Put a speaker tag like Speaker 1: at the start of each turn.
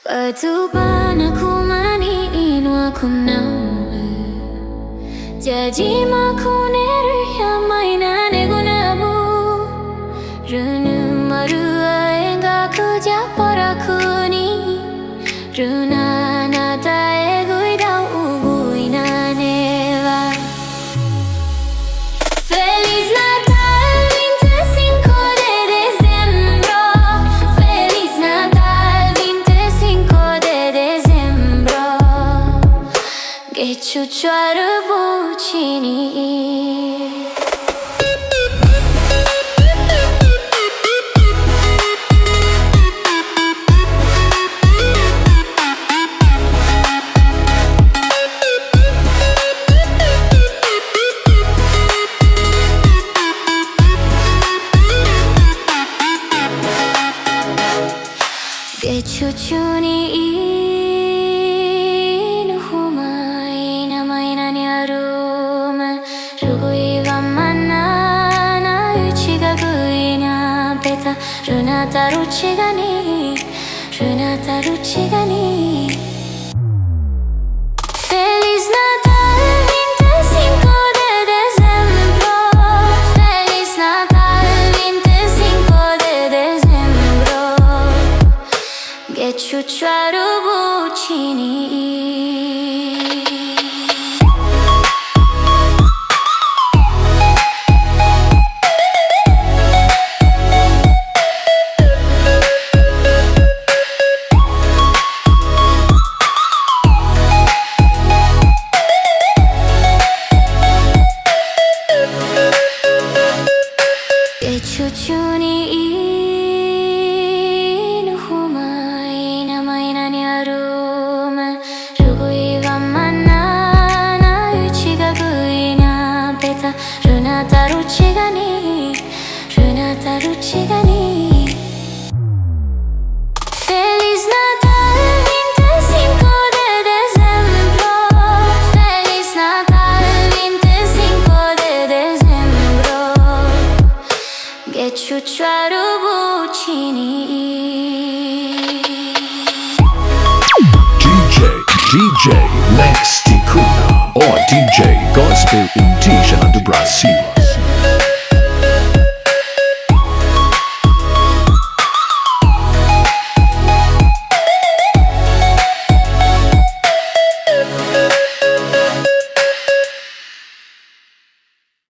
Speaker 1: Batu bana kumani inwa kunamu Jaji makuneru ya maina negunabu Runu marua enga kuja para kuni Runa nata eguida uguina neva Feliz Natal 25 de dezembro Feliz Natal 25 de dezembro Geçuçarı bu çini Geçuçuni inuhumay na mainani aruma Rugui wa manana uchi ga gui na peta Runata ruchi ga ni Runata ruchi ga ni Feliz Natal 25 de dezembro Feliz Natal 25 de dezembro Geçuçarı bu çini Geçuçuni inuhumay na mainani aruma Rugui wa manana uchi ga gui na peta Runata ruchi ga ni Runata ruchi ga ni Feliz Natal 25 de dezembro Feliz Natal 25 de dezembro Geçuçarı bu çini
Speaker 2: DJ Lex Ticuna or DJ Gospel in Tisha do Brasil.